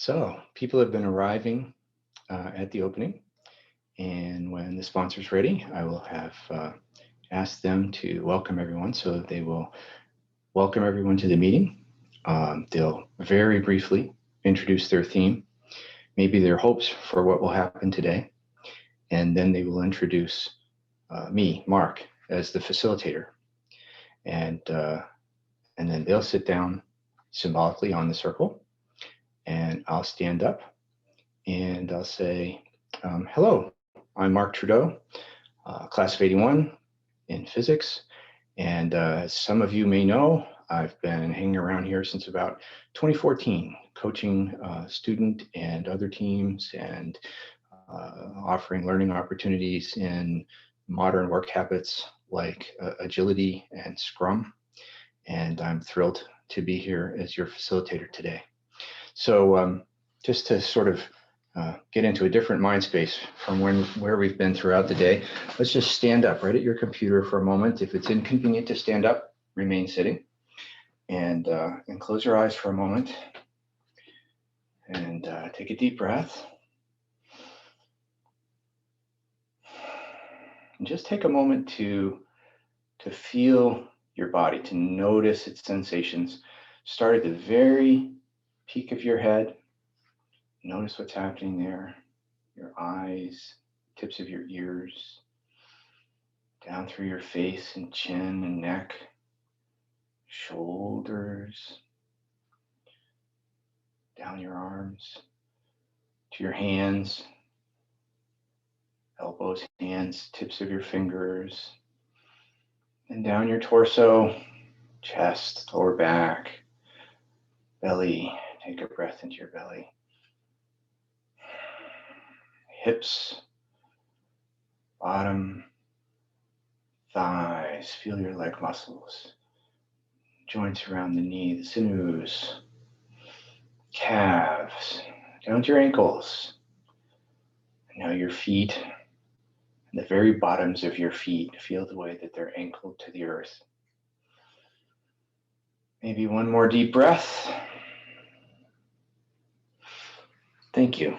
So people have been arriving at the opening, and when the sponsor's ready, I will have asked them to welcome everyone. So they will welcome everyone to the meeting. They'll very briefly introduce their theme, maybe their hopes for what will happen today, and then they will introduce me, Mark, as the facilitator. And then they'll sit down symbolically on the circle, and I'll stand up and I'll say, hello, I'm Marc Trudeau, class of 81 in physics. And as some of you may know, I've been hanging around here since about 2014, coaching student and other teams and offering learning opportunities in modern work habits like agility and Scrum. And I'm thrilled to be here as your facilitator today. So just to sort of get into a different mind space from where we've been throughout the day, let's just stand up right at your computer for a moment. If it's inconvenient to stand up, remain sitting, and close your eyes for a moment, and take a deep breath. And just take a moment to feel your body, to notice its sensations. Start at the very peak of your head. Notice what's happening there, your eyes, tips of your ears, down through your face and chin and neck, shoulders, down your arms, to your hands, elbows, hands, tips of your fingers, and down your torso, chest, lower back, belly. Take a breath into your belly. Hips, bottom, thighs, feel your leg muscles, joints around the knee, the sinews, calves, down to your ankles. And now your feet, and the very bottoms of your feet, feel the way that they're anchored to the earth. Maybe one more deep breath. Thank you.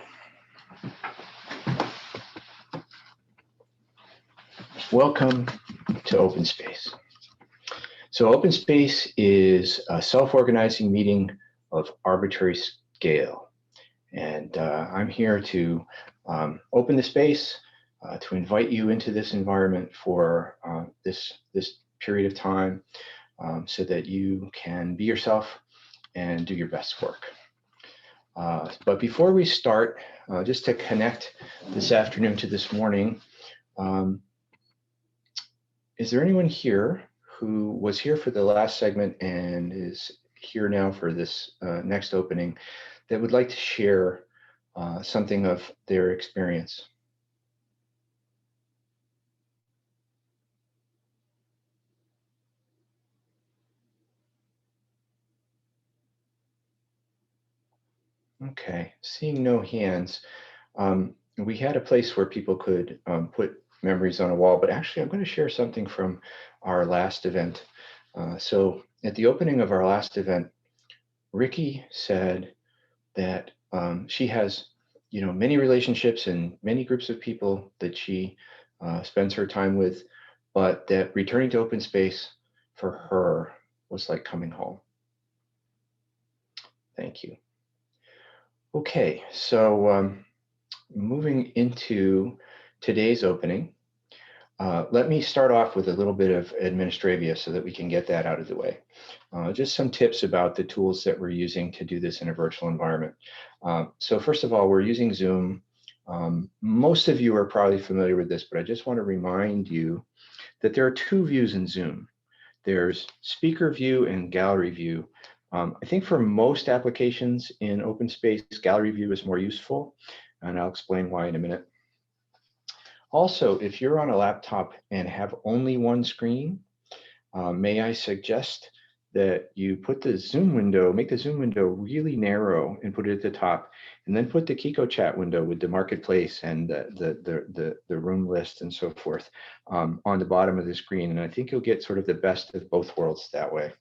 Welcome to Open Space. So Open Space is a self-organizing meeting of arbitrary scale. And I'm here to open the space, to invite you into this environment for this period of time so that you can be yourself and do your best work. But before we start, just to connect this afternoon to this morning, is there anyone here who was here for the last segment and is here now for this next opening that would like to share something of their experience? Okay, seeing no hands. We had a place where people could put memories on a wall, but actually I'm going to share something from our last event. So at the opening of our last event, Ricky said that she has, many relationships and many groups of people that she spends her time with, but that returning to open space for her was like coming home. Thank you. Okay, so moving into today's opening, let me start off with a little bit of administravia so that we can get that out of the way. Just some tips about the tools that we're using to do this in a virtual environment. So first of all, we're using Zoom. Most of you are probably familiar with this, but I just want to remind you that there are two views in Zoom. There's speaker view and gallery view. I think for most applications in open space, gallery view is more useful, and I'll explain why in a minute. Also, if you're on a laptop and have only one screen, may I suggest that you put the Zoom window, make the Zoom window really narrow and put it at the top, and then put the Kiko chat window with the marketplace and the room list and so forth on the bottom of the screen. And I think you'll get sort of the best of both worlds that way.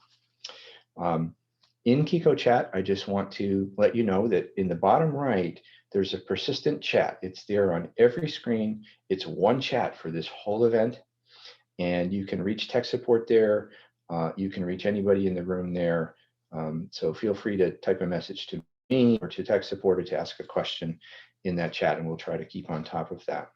In Kiko Chat, I just want to let you know that in the bottom right, there's a persistent chat. It's there on every screen. It's one chat for this whole event, and you can reach tech support there. You can reach anybody in the room there. So feel free to type a message to me or to tech support or to ask a question in that chat, and we'll try to keep on top of that.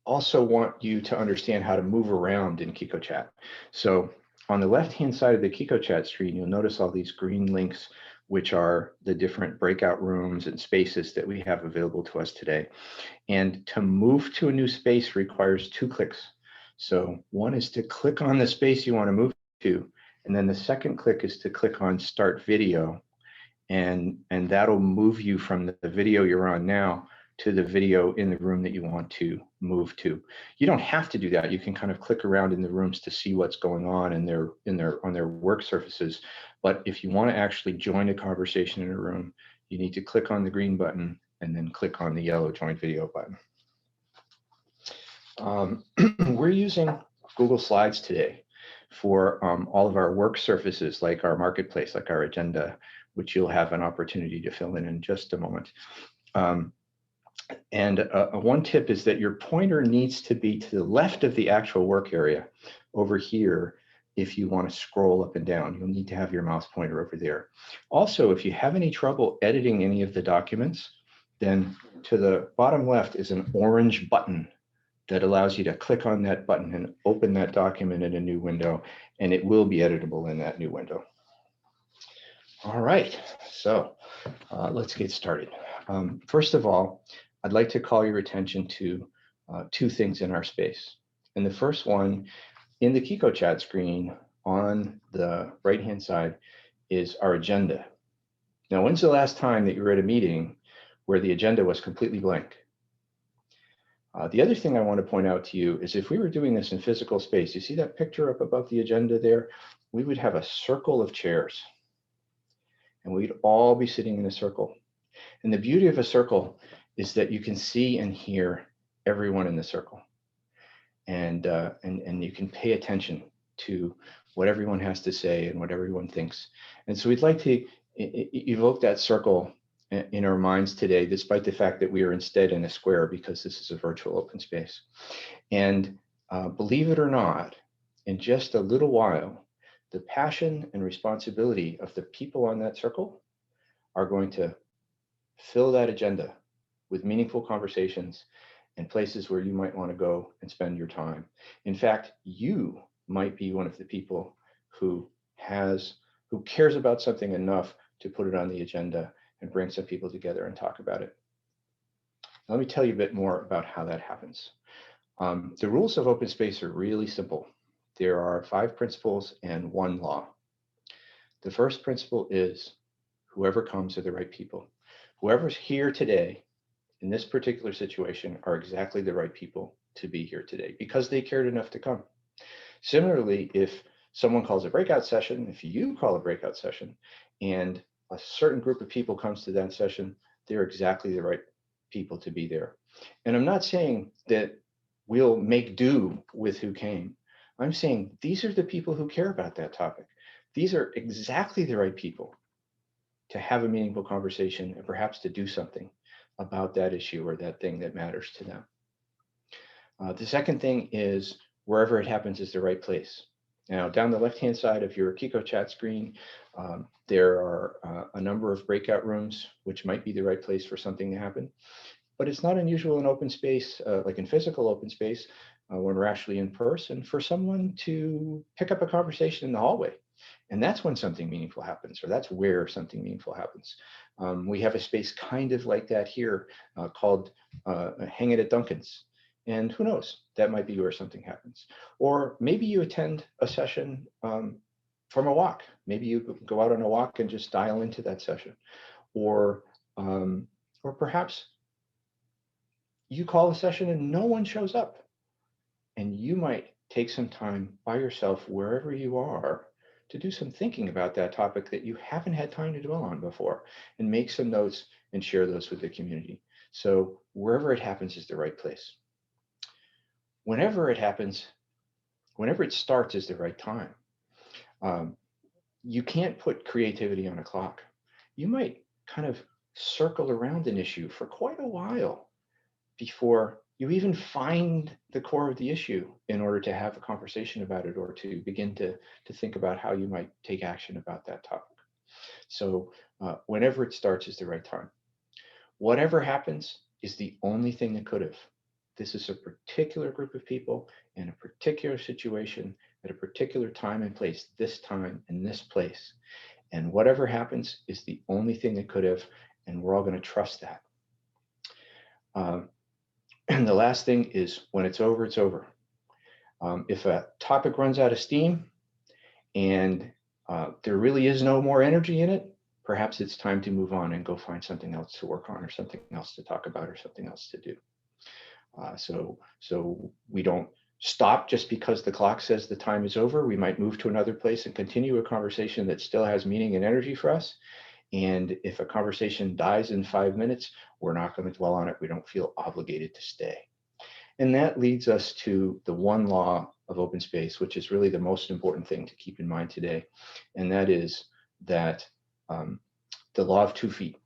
Also want you to understand how to move around in Kiko Chat. So on the left-hand side of the Kiko Chat screen, you'll notice all these green links, which are the different breakout rooms and spaces that we have available to us today. And to move to a new space requires 2 clicks. So one is to click on the space you want to move to, and then the second click is to click on Start Video, and that'll move you from the video you're on now to the video in the room that you want to move to. You don't have to do that. You can kind of click around in the rooms to see what's going on on their work surfaces. But if you want to actually join a conversation in a room, you need to click on the green button and then click on the yellow Join Video button. We're using Google Slides today for all of our work surfaces, like our marketplace, like our agenda, which you'll have an opportunity to fill in just a moment. One tip is that your pointer needs to be to the left of the actual work area over here. If you want to scroll up and down, you'll need to have your mouse pointer over there. Also, if you have any trouble editing any of the documents, then to the bottom left is an orange button that allows you to click on that button and open that document in a new window, and it will be editable in that new window. All right, so let's get started. First of all, I'd like to call your attention to 2 things in our space. And the first one, in the Kiko Chat screen on the right-hand side, is our agenda. Now, when's the last time that you were at a meeting where the agenda was completely blank? The other thing I want to point out to you is if we were doing this in physical space, you see that picture up above the agenda there? We would have a circle of chairs, and we'd all be sitting in a circle. And the beauty of a circle is that you can see and hear everyone in the circle, and you can pay attention to what everyone has to say and what everyone thinks. And so we'd like to evoke that circle in our minds today, despite the fact that we are instead in a square because this is a virtual open space. And believe it or not, in just a little while, the passion and responsibility of the people on that circle are going to fill that agenda with meaningful conversations and places where you might want to go and spend your time. In fact, you might be one of the people who cares about something enough to put it on the agenda and bring some people together and talk about it. Let me tell you a bit more about how that happens. The rules of open space are really simple. There are 5 principles and 1 law. The first principle is whoever comes are the right people. Whoever's here today in this particular situation are exactly the right people to be here today because they cared enough to come. Similarly, if someone calls a breakout session, if you call a breakout session and a certain group of people comes to that session, they're exactly the right people to be there. And I'm not saying that we'll make do with who came. I'm saying these are the people who care about that topic. These are exactly the right people to have a meaningful conversation and perhaps to do something about that issue or that thing that matters to them. The second thing is wherever it happens is the right place. Now, down the left-hand side of your Kiko Chat screen, there are a number of breakout rooms, which might be the right place for something to happen. But it's not unusual in open space, like in physical open space, when we're actually in person, for someone to pick up a conversation in the hallway. And that's when something meaningful happens, or that's where something meaningful happens. We have a space kind of like that here called Hang It at Duncan's. And who knows, that might be where something happens. Or maybe you attend a session from a walk. Maybe you go out on a walk and just dial into that session. Or perhaps you call a session and no one shows up. And you might take some time by yourself, wherever you are, to do some thinking about that topic that you haven't had time to dwell on before, and make some notes and share those with the community. So wherever it happens is the right place. Whenever it happens, whenever it starts is the right time. Um, you can't put creativity on a clock. You might kind of circle around an issue for quite a while before you even find the core of the issue in order to have a conversation about it or to begin to think about how you might take action about that topic. So whenever it starts is the right time. Whatever happens is the only thing that could have. This is a particular group of people in a particular situation at a particular time and place, this time and this place. And whatever happens is the only thing that could have, and we're all going to trust that. And the last thing is when it's over, it's over. If a topic runs out of steam and there really is no more energy in it, perhaps it's time to move on and go find something else to work on or something else to talk about or something else to do. So we don't stop just because the clock says the time is over. We might move to another place and continue a conversation that still has meaning and energy for us. And if a conversation dies in 5 minutes, we're not going to dwell on it. We don't feel obligated to stay. And that leads us to the one law of open space, which is really the most important thing to keep in mind today. And that is that the law of 2 feet.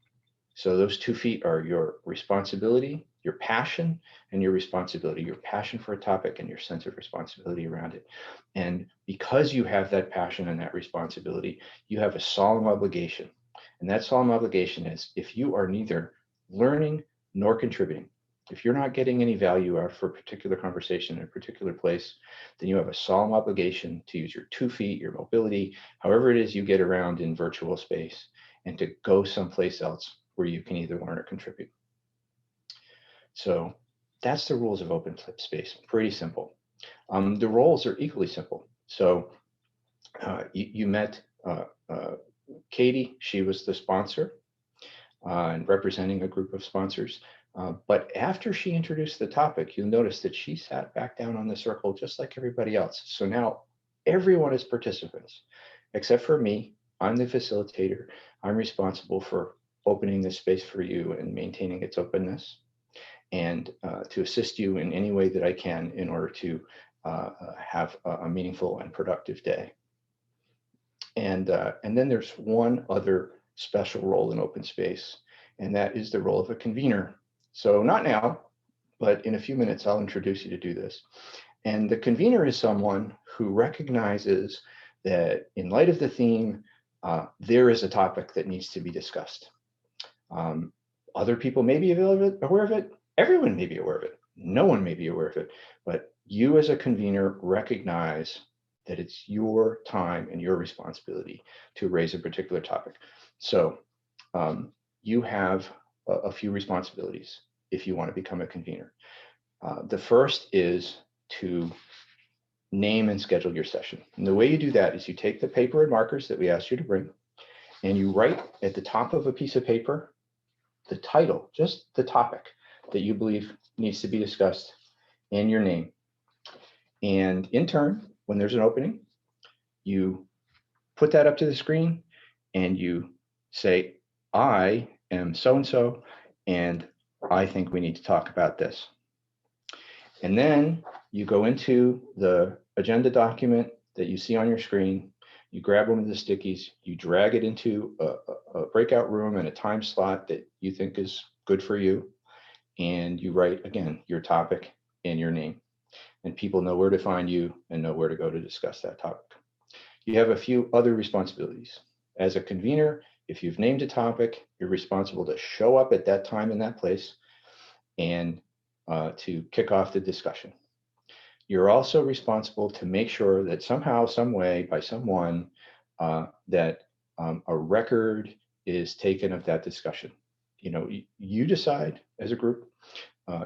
So those 2 feet are your responsibility, your passion, and your responsibility, your passion for a topic and your sense of responsibility around it. And because you have that passion and that responsibility, you have a solemn obligation. And that solemn obligation is if you are neither learning nor contributing, if you're not getting any value out for a particular conversation in a particular place, then you have a solemn obligation to use your 2 feet, your mobility, however it is you get around in virtual space, and to go someplace else where you can either learn or contribute. So that's the rules of open space, pretty simple. The roles are equally simple. So you met Katie, she was the sponsor and representing a group of sponsors. But after she introduced the topic, you'll notice that she sat back down on the circle just like everybody else. So now everyone is participants, except for me. I'm the facilitator. I'm responsible for opening this space for you and maintaining its openness, and to assist you in any way that I can in order to have a meaningful and productive day. And then there's one other special role in open space, and that is the role of a convener. So not now, but in a few minutes, I'll introduce you to do this. And the convener is someone who recognizes that in light of the theme, there is a topic that needs to be discussed. Other people may be aware of it. Everyone may be aware of it. No one may be aware of it. But you as a convener recognize that it's your time and your responsibility to raise a particular topic. So you have a few responsibilities if you want to become a convener. The first is to name and schedule your session. And the way you do that is you take the paper and markers that we asked you to bring, and you write at the top of a piece of paper the title, just the topic that you believe needs to be discussed, and your name. And in turn, when there's an opening, you put that up to the screen and you say, I am so-and-so, and I think we need to talk about this. And then you go into the agenda document that you see on your screen, you grab one of the stickies, you drag it into a breakout room and a time slot that you think is good for you, and you write, again, your topic and your name. And people know where to find you and know where to go to discuss that topic. You have a few other responsibilities. As a convener, if you've named a topic, you're responsible to show up at that time in that place and to kick off the discussion. You're also responsible to make sure that somehow, some way, by someone, that a record is taken of that discussion. You know, you decide as a group,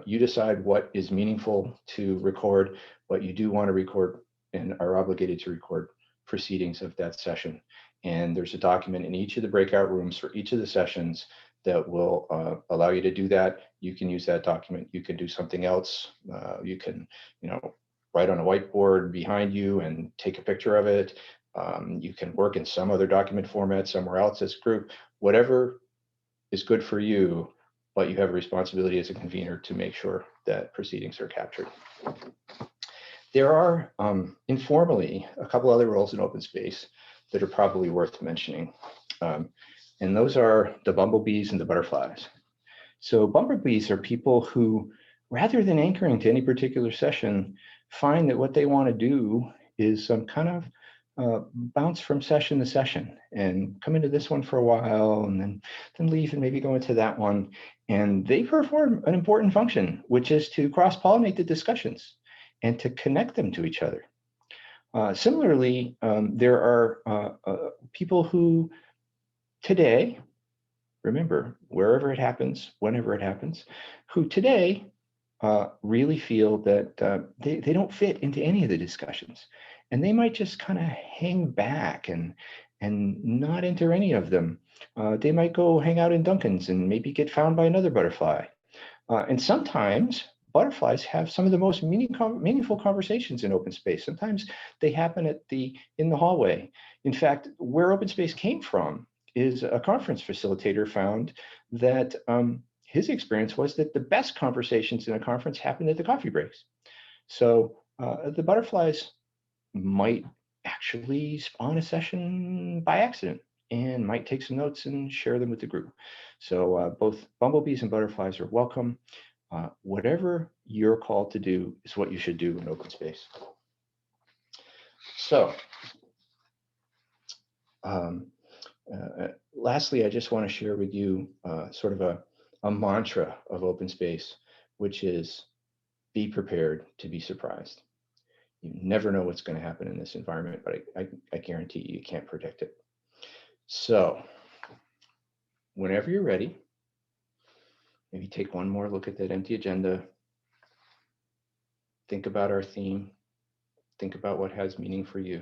you decide what is meaningful to record, what you do want to record and are obligated to record proceedings of that session. And there's a document in each of the breakout rooms for each of the sessions that will allow you to do that. You can use that document. You can do something else. You can, write on a whiteboard behind you and take a picture of it. You can work in some other document format somewhere else as a group, whatever is good for you, but you have a responsibility as a convener to make sure that proceedings are captured. There are informally a couple other roles in open space that are probably worth mentioning. And those are the bumblebees and the butterflies. So bumblebees are people who, rather than anchoring to any particular session, find that what they want to do is some kind of bounce from session to session and come into this one for a while and then leave and maybe go into that one. And they perform an important function, which is to cross-pollinate the discussions and to connect them to each other. Similarly, there are people who today, remember, wherever it happens, whenever it happens, who today really feel that they don't fit into any of the discussions. And they might just kind of hang back and not enter any of them. They might go hang out in Dunkin's and maybe get found by another butterfly. And sometimes butterflies have some of the most meaningful conversations in open space. Sometimes they happen in the hallway. In fact, where open space came from is a conference facilitator found that his experience was that the best conversations in a conference happened at the coffee breaks. So the butterflies might actually spawn a session by accident and might take some notes and share them with the group. So both bumblebees and butterflies are welcome. Whatever you're called to do is what you should do in open space. So lastly, I just want to share with you sort of a mantra of open space, which is be prepared to be surprised. You never know what's going to happen in this environment, but I guarantee you can't predict it. So whenever you're ready, maybe take one more look at that empty agenda. Think about our theme. Think about what has meaning for you.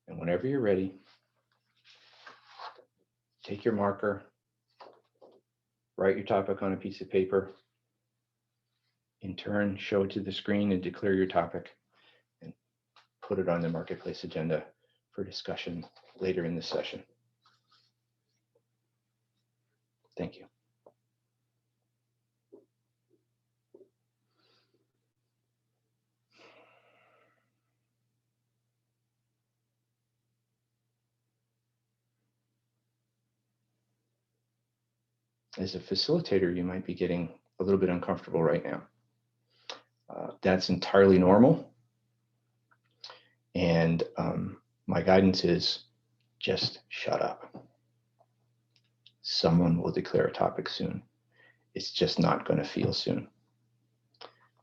And whenever you're ready, take your marker, write your topic on a piece of paper. In turn, show it to the screen and declare your topic and put it on the marketplace agenda for discussion later in the session. Thank you. As a facilitator, you might be getting a little bit uncomfortable right now. That's entirely normal. And my guidance is just shut up. Someone will declare a topic soon. It's just not going to feel soon.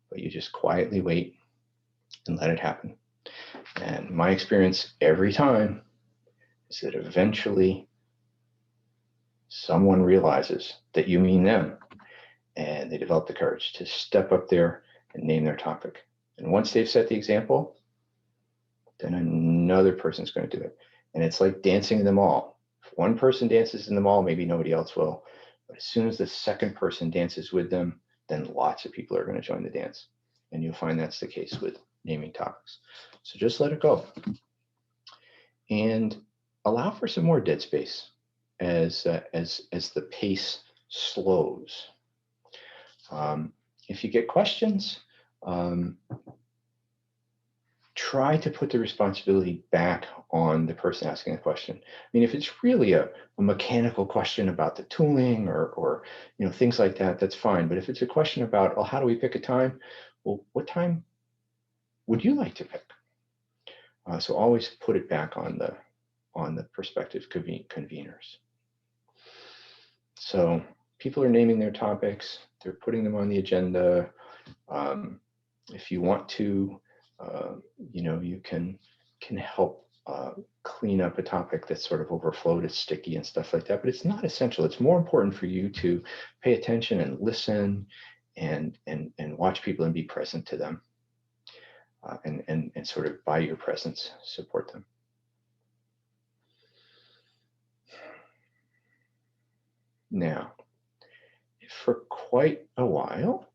But you just quietly wait and let it happen. And my experience every time is that eventually someone realizes that you mean them and they develop the courage to step up there and name their topic. And once they've set the example, then another person's going to do it. And it's like dancing in the mall. If one person dances in the mall, maybe nobody else will. But as soon as the second person dances with them, then lots of people are going to join the dance. And you'll find that's the case with naming topics. So just let it go. And allow for some more dead space as the pace slows. If you get questions, try to put the responsibility back on the person asking the question. I mean, if it's really a mechanical question about the tooling or things like that, that's fine. But if it's a question about, oh, how do we pick a time? Well, what time would you like to pick? So always put it back on the prospective conveners. So people are naming their topics, they're putting them on the agenda. If you want to, you can help clean up a topic that's sort of overflowed, it's sticky and stuff like that, but it's not essential. It's more important for you to pay attention and listen and watch people and be present to them, and sort of by your presence, support them. Now, if for quite a while,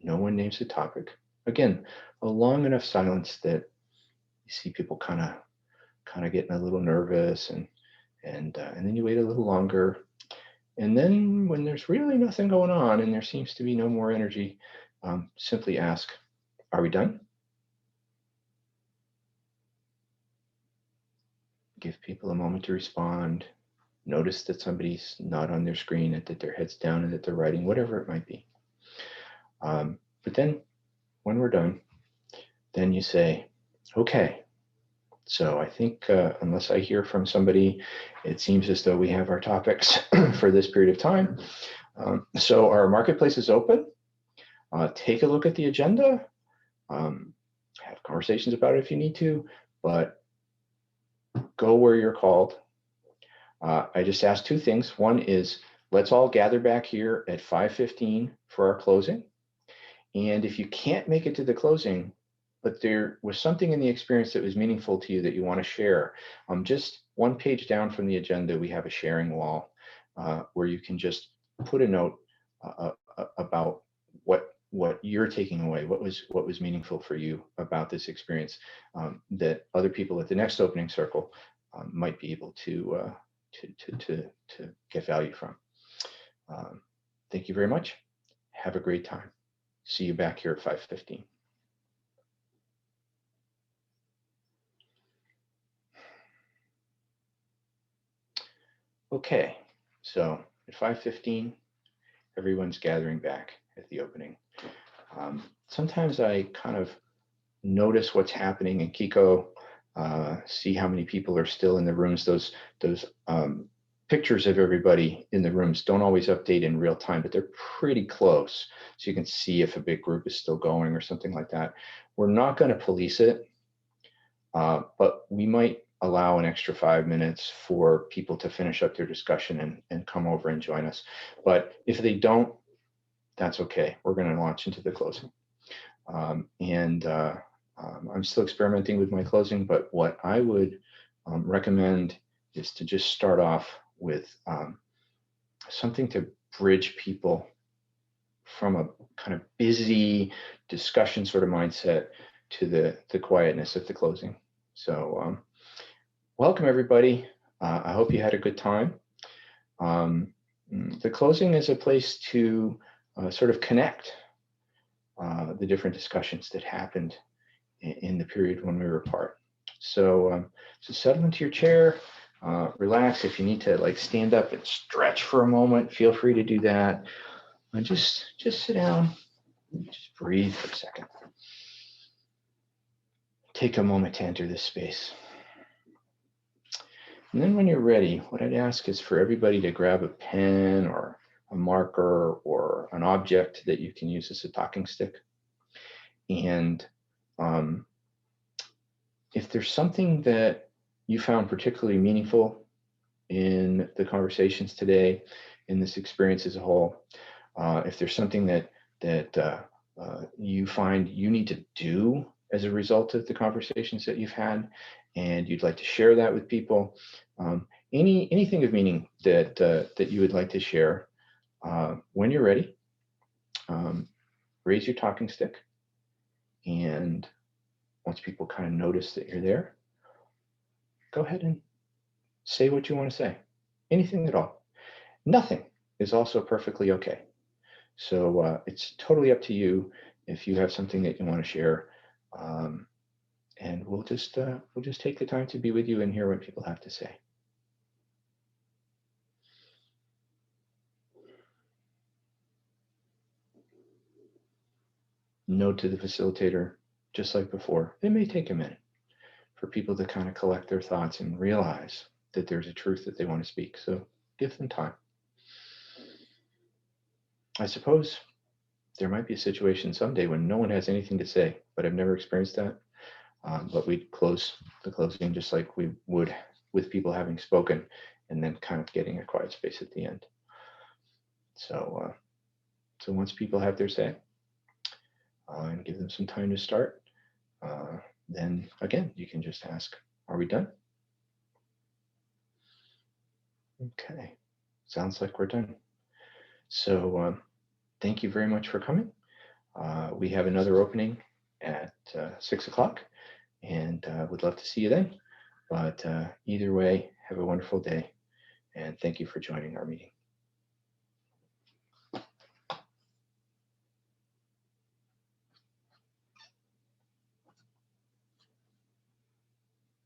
no one names a topic, again, a long enough silence that you see people kind of getting a little nervous, and then you wait a little longer, and then when there's really nothing going on and there seems to be no more energy, simply ask, "Are we done?" give people a moment to respond. Notice that somebody's not on their screen, that their head's down and that they're writing, whatever it might be. But then when we're done, then you say, okay, so I think unless I hear from somebody, it seems as though we have our topics for this period of time. So our marketplace is open. Take a look at the agenda. Have conversations about it if you need to, but go where you're called. I just asked two things. One is, let's all gather back here at 5:15 for our closing. And if you can't make it to the closing, but there was something in the experience that was meaningful to you that you want to share, just one page down from the agenda, we have a sharing wall where you can just put a note about what you're taking away, what was meaningful for you about this experience that other people at the next opening circle might be able to get value from. Thank you very much. Have a great time. See you back here at 5:15. Okay, so at 5:15, everyone's gathering back at the opening. Sometimes I kind of notice what's happening in Kiko, see how many people are still in the rooms. Those pictures of everybody in the rooms don't always update in real time, but they're pretty close. So you can see if a big group is still going or something like that. We're not going to police it, but we might allow an extra 5 minutes for people to finish up their discussion and come over and join us. But if they don't, that's okay. We're going to launch into the closing. I'm still experimenting with my closing, but what I would recommend is to just start off with something to bridge people from a kind of busy discussion sort of mindset to the quietness of the closing. So welcome everybody. I hope you had a good time. The closing is a place to sort of connect the different discussions that happened in the period when we were apart. So, so settle into your chair, relax. If you need to like stand up and stretch for a moment, feel free to do that. And just sit down, just breathe for a second. Take a moment to enter this space. And then when you're ready, what I'd ask is for everybody to grab a pen or a marker or an object that you can use as a talking stick. And if there's something that you found particularly meaningful in the conversations today, in this experience as a whole, if there's something that you find you need to do as a result of the conversations that you've had, and you'd like to share that with people, anything of meaning that you would like to share, when you're ready, raise your talking stick, and once people kind of notice that you're there, go ahead and say what you want to say. Anything at all. Nothing is also perfectly okay. So it's totally up to you if you have something that you want to share. And we'll just take the time to be with you and hear what people have to say. Note to the facilitator, just like before, it may take a minute for people to kind of collect their thoughts and realize that there's a truth that they want to speak. So give them time. I suppose there might be a situation someday when no one has anything to say, but I've never experienced that. But we'd close the closing just like we would with people having spoken, and then kind of getting a quiet space at the end. So, so once people have their say, and give them some time to start, then again, you can just ask, are we done? Okay, sounds like we're done. So thank you very much for coming. We have another opening at 6 o'clock, and would love to see you then. But either way, have a wonderful day, and thank you for joining our meeting.